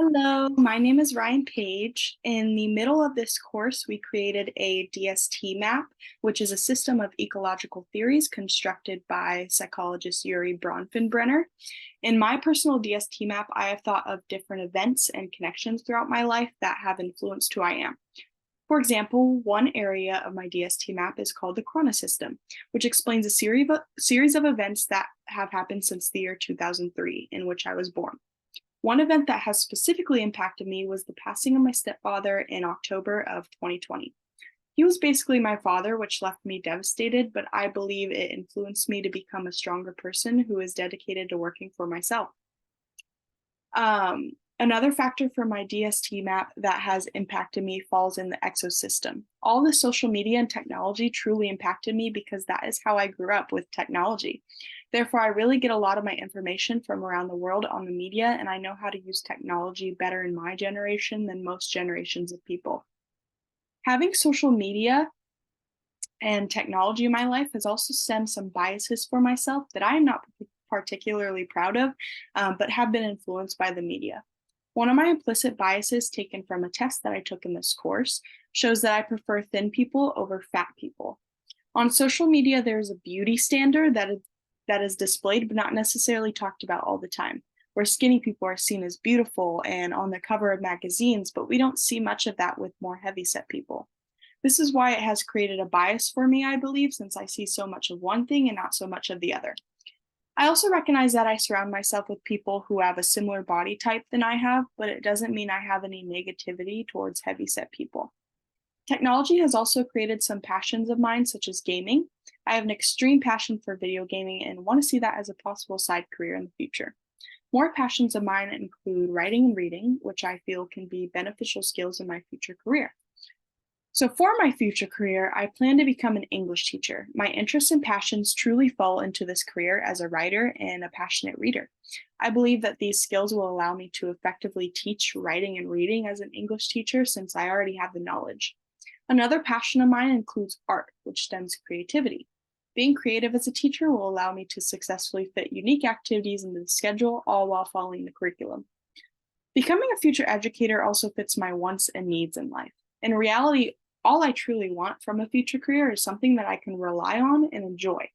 Hello, my name is Ryan Page. In the middle of this course, we created a DST map, which is a system of ecological theories constructed by psychologist Yuri Bronfenbrenner. In my personal DST map, I have thought of different events and connections throughout my life that have influenced who I am. For example, one area of my DST map is called the Corona system, which explains a series of events that have happened since the year 2003, in which I was born. One event that has specifically impacted me was the passing of my stepfather in October of 2020. He was basically my father, which left me devastated, but I believe it influenced me to become a stronger person who is dedicated to working for myself. Another factor for my DST map that has impacted me falls in the exosystem. All the social media and technology truly impacted me because that is how I grew up with technology. Therefore, I really get a lot of my information from around the world on the media, and I know how to use technology better in my generation than most generations of people. Having social media and technology in my life has also stemmed some biases for myself that I am not particularly proud of, but have been influenced by the media. One of my implicit biases taken from a test that I took in this course shows that I prefer thin people over fat people. On social media, there's a beauty standard that is displayed but not necessarily talked about all the time, where skinny people are seen as beautiful and on the cover of magazines, but we don't see much of that with more heavyset people. This is why it has created a bias for me, I believe, since I see so much of one thing and not so much of the other. I also recognize that I surround myself with people who have a similar body type than I have, but it doesn't mean I have any negativity towards heavyset people. Technology has also created some passions of mine, such as gaming. I have an extreme passion for video gaming and want to see that as a possible side career in the future. More passions of mine include writing and reading, which I feel can be beneficial skills in my future career. So, for my future career, I plan to become an English teacher. My interests and passions truly fall into this career as a writer and a passionate reader. I believe that these skills will allow me to effectively teach writing and reading as an English teacher since I already have the knowledge. Another passion of mine includes art, which stems creativity. Being creative as a teacher will allow me to successfully fit unique activities into the schedule, all while following the curriculum. Becoming a future educator also fits my wants and needs in life. In reality, all I truly want from a future career is something that I can rely on and enjoy.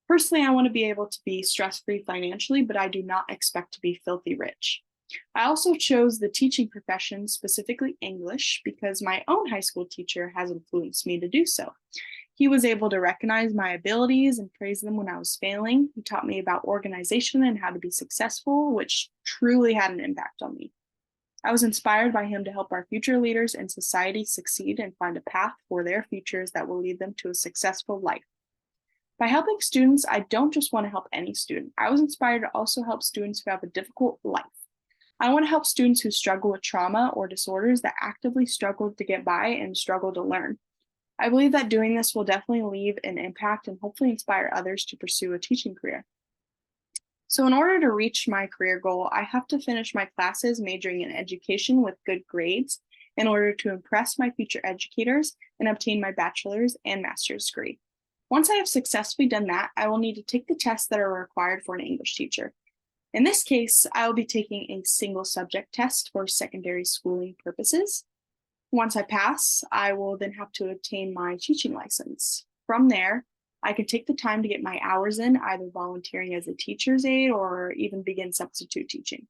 Personally, I want to be able to be stress-free financially, but I do not expect to be filthy rich. I also chose the teaching profession, specifically English, because my own high school teacher has influenced me to do so. He was able to recognize my abilities and praise them when I was failing. He taught me about organization and how to be successful, which truly had an impact on me. I was inspired by him to help our future leaders in society succeed and find a path for their futures that will lead them to a successful life. By helping students, I don't just want to help any student. I was inspired to also help students who have a difficult life. I want to help students who struggle with trauma or disorders that actively struggle to get by and struggle to learn. I believe that doing this will definitely leave an impact and hopefully inspire others to pursue a teaching career. So, in order to reach my career goal, I have to finish my classes majoring in education with good grades in order to impress my future educators and obtain my bachelor's and master's degree. Once I have successfully done that, I will need to take the tests that are required for an English teacher. In this case, I will be taking a single subject test for secondary schooling purposes. Once I pass, I will then have to obtain my teaching license. From there, I can take the time to get my hours in, either volunteering as a teacher's aide or even begin substitute teaching.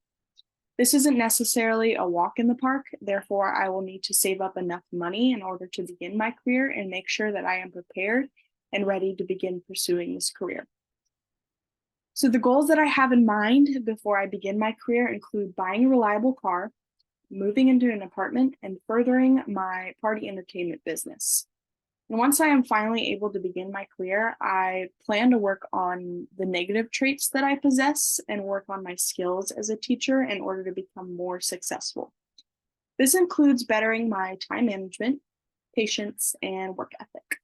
This isn't necessarily a walk in the park, therefore, I will need to save up enough money in order to begin my career and make sure that I am prepared and ready to begin pursuing this career. So, the goals that I have in mind before I begin my career include buying a reliable car, moving into an apartment, and furthering my party entertainment business. And once I am finally able to begin my career, I plan to work on the negative traits that I possess and work on my skills as a teacher in order to become more successful. This includes bettering my time management, patience, and work ethic.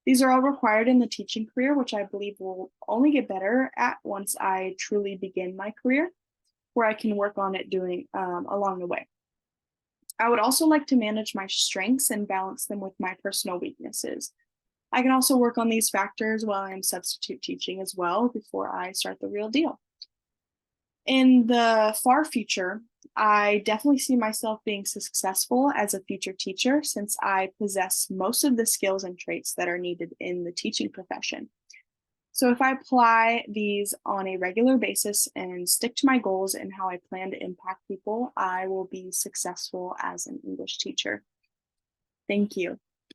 These are all required in the teaching career, which I believe will only get better at once I truly begin my career, where I can work on it along the way. I would also like to manage my strengths and balance them with my personal weaknesses. I can also work on these factors while I'm substitute teaching as well before I start the real deal. In the far future, I definitely see myself being successful as a future teacher since I possess most of the skills and traits that are needed in the teaching profession. So, if I apply these on a regular basis and stick to my goals and how I plan to impact people, I will be successful as an English teacher. Thank you.